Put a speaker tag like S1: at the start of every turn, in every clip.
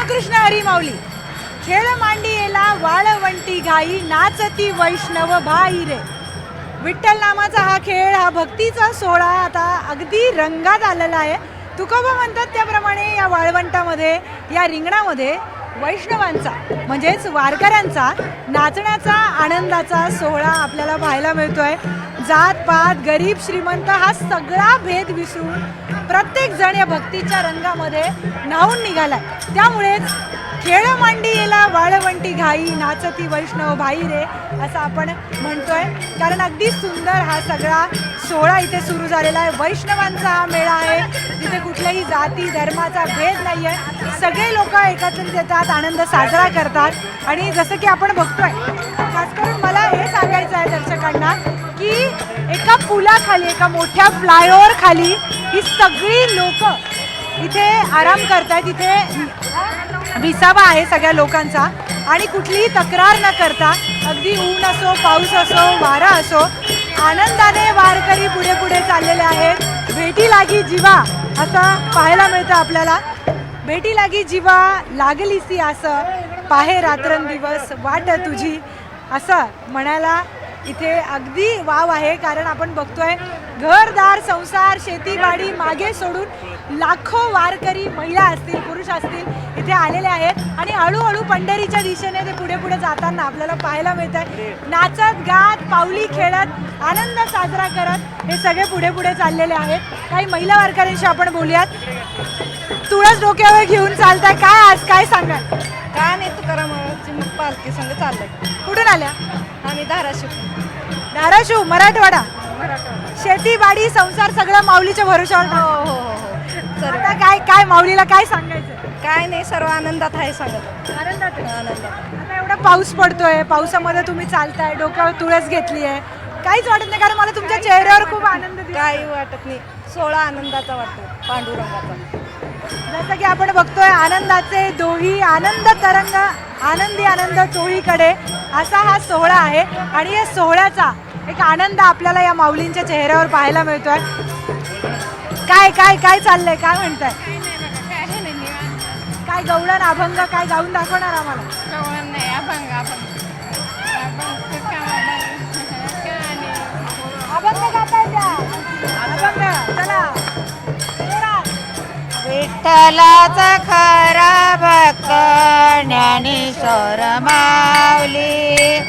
S1: रामकृष्ण हरी माऊली. खेळ मांडियेला वाळवंटी घाई नाचती वैष्णव भाई रे. विठ्ठल नामाचा हा खेळ, हा भक्तीचा सोहळा आता अगदी रंगात आलेला आहे. तुकोबा म्हणतात त्याप्रमाणे या वाळवंटामध्ये, या रिंगणामध्ये वैष्णवांचा म्हणजेच वारकऱ्यांचा नाचण्याचा आनंदाचा सोहळा आपल्याला पाहायला मिळतोय. जात पात गरीब श्रीमंत हा सगळा भेद विसरून प्रत्येक जण या भक्तीच्या रंगामध्ये न्हावून निघालाय. त्यामुळेच खेळ मांडियेला वाळवंटी घाई नाचती वैष्णव भाई रे असं आपण म्हणतोय. कारण अगदी सुंदर हा सगळा सोहळा इथे सुरू झालेला आहे. वैष्णवांचा हा मेळा आहे, तिथे कुठल्याही जाती धर्माचा भेद नाही आहे. सगळे लोक एकत्रित येतात, आनंद साजरा करतात. आणि जसं की आपण बघतोय, खास करून मला हे सांगायचं आहे दर्शकांना की एका पुलाखाली, एका मोठ्या फ्लायओव्हर खाली ही सगळी लोक इथे आराम करतायत. इथे विसावा आहे सगळ्या लोकांचा आणि कुठलीही तक्रार न करता अगदी ऊन असो, पाऊस असो, वारा असो, आनंदाने वारकरी पुढे पुढे चाललेले आहेत. भेटी लागी जीवा असं पाहायला मिळतं आपल्याला. भेटी लागी जीवा लागलीसी असं पाहे रात्रंदिवस वाट तुझी असं म्हणायला इथे अगदी वाव आहे. कारण आपण बघतोय घरदार संसार शेतीवाडी मागे सोडून लाखो वारकरी महिला असतील पुरुष असतील इथे आलेले आहेत आणि हळूहळू पंढरीच्या दिशेने ते पुढे पुढे जाताना आपल्याला पाहायला मिळत आहे. नाचत गात पावली खेळत आनंद साजरा करत हे सगळे पुढे पुढे चाललेले आहेत. काही महिला वारकऱ्यांशी आपण बोलूयात. तुळस डोक्यावर घेऊन चालताय, काय आज काय सांगाल?
S2: काय नाही, तुकारामाची पालखी संघ चाललंय.
S1: कुठून आल्या?
S2: आम्ही धाराशिव.
S1: धाराशिव, मराठवाडा. शेतीवाडी संसार सगळं माऊलीच्या भरोशावर.
S2: हो हो हो.
S1: आता काय काय माऊलीला काय सांगायचं?
S2: काय नाही, सर्व आनंदात आहे सांगत.
S1: आनंदात.
S2: आनंदात.
S1: आता एवढा पाऊस पडतोय, पावसामध्ये तुम्ही चालताय, डोक्यावर तुळस घेतली आहे, काहीच वाटत नाही? कारण मला तुमच्या चेहऱ्यावर खूप आनंद दिसतो.
S2: काही वाटत नाही, सोहळा आनंदाचा वाटतो, पांडुरंगाचा.
S1: जसं की आपण बघतोय आनंदाचे दोही आनंद तरंग, आनंदी आनंद चोहीकडे असा हा सोहळा आहे. आणि या सोहळ्याचा एक आनंद आपल्याला या माऊलींच्या चेहऱ्यावर पाहायला मिळतोय. काय काय काय चाललंय, काय म्हणताय? काय गवळण अभंग काय गाऊन दाखवणार आम्हाला? अभंग गाताय त्या? अभंग चला.
S3: विठ्ठलाचा खरा भक्त ज्ञानेश्वर माऊली.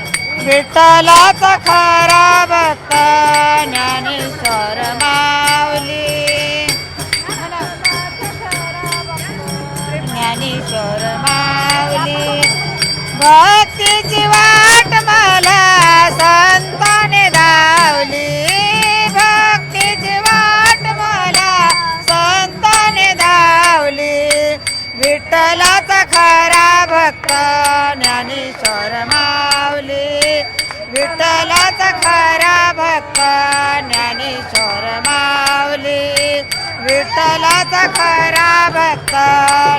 S3: विठ्ठलाचा खरा भक्त ज्ञानेश्वर माऊली. ज्ञानेश्वर माऊली. भक्तीची वाट मला संताने धावली. भक्तीची वाट मला संताने धावली. विठ्ठलाचा खरा भक्त ज्ञानेश्वर माऊली. विठ्ठलाचा खरा भक्त ज्ञानेश्वर माऊली. विठ्ठलाचा खरा भक्त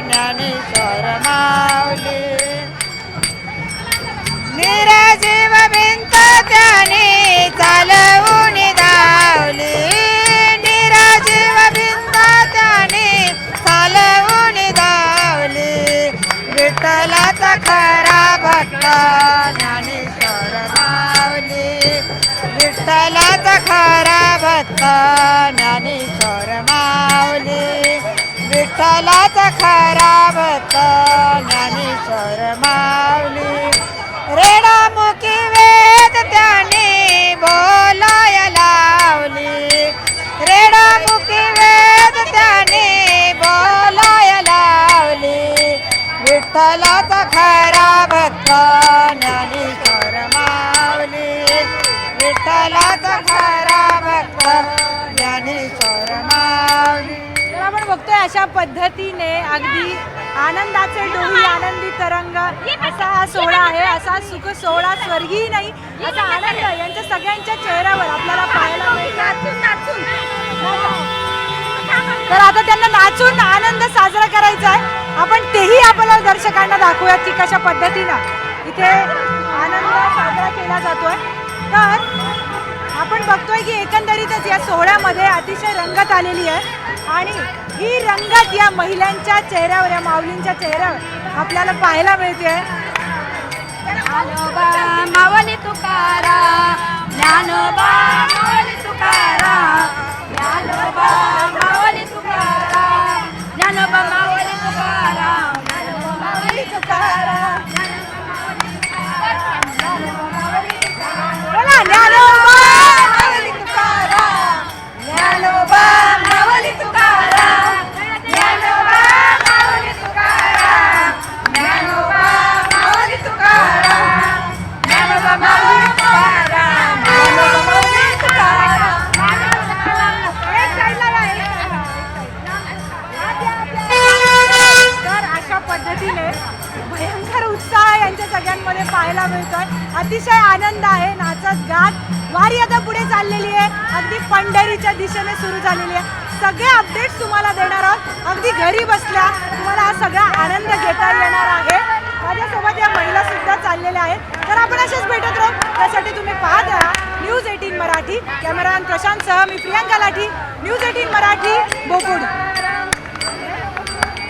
S3: ज्ञानेश्वर माऊली. निराजीव भिंत त्याने चालवून धावली. निराजीव भिंत त्याने चालवून धावली. विठ्ठलाचा खरा भक्त ज्ञानेश्वर माऊली. विठ्ठलाचा खरा भक्त ज्ञानेश्वर माऊली. विठ्ठलाचा खरा भक्त ज्ञानेश्वर माऊली. रेडामुखी वेद त्याने बोलाय लावली. रेडामुखी वेद त्याने बोलाय लावली. विठ्ठलाचा खरा भक्त ज्ञानेश्वर माऊली. विठ्ठलाचा खरा भक्त ज्ञानेश्वर माऊली.
S1: तर आपण बघतोय अशा पद्धतीने अगदी आनंदाचे डोही आनंदी तरंग असा हा सोहळा आहे. असा सुख सोहळा स्वर्गीय नाही असा आनंद यांच्या सगळ्यांच्या चेहऱ्यावर आपल्याला पाहायला मिळतो. तर आता त्यांना नाचून आनंद साजरा करायचा आहे. आपण तेही आपल्याला दर्शकांना दाखवूयात की कशा पद्धतीनं इथे आनंद साजरा केला जातोय. तर आपण बघतोय की एकंदरीतच या सोहळ्यामध्ये अतिशय रंगत आलेली आहे आणि ही रंगत या महिलांच्या चेहऱ्यावर, या माऊलींच्या चेहऱ्यावर आपल्याला पाहायला मिळते.
S2: ज्ञानोबा माऊली तुकाराम, ज्ञानोबा माऊली तुकाराम, ज्ञानोबा माऊली तुकाराम, ज्ञानोबा माऊली तुकाराम, ज्ञानोबा माऊली तुकाराम.
S1: बोला ज्ञानोबा
S2: माऊली तुकाराम, ज्ञानोबा माऊली तुकाराम, ज्ञानोबा माऊली तुकाराम, ज्ञानोबा माऊली तुकाराम, ज्ञानोबा माऊली तुकाराम, ज्ञानोबा माऊली तुकाराम.
S1: तर अशा पद्धतीने भयंकर उत्साह यांच्या सगळ्यांमध्ये पाहायला मिळतोय. अतिशय आनंद आहे. नाचत गात वारी आता पुढे चाललेली आहे. अगदी पंढरीच्या दिशेने सुरू झालेली आहे. सगळे अपडेट्स तुम्हाला देणार आहोत. अगदी घरी बसल्या तुम्हाला हा सगळा आनंद घेता येणार आहे. माझ्यासोबत या महिला सुद्धा चाललेल्या आहेत. तर आपण असेच भेटत राहू. त्यासाठी तुम्ही पाहत राहा न्यूज 18 मराठी. कॅमेरामॅन प्रशांतसह मी प्रियांका लाठी, न्यूज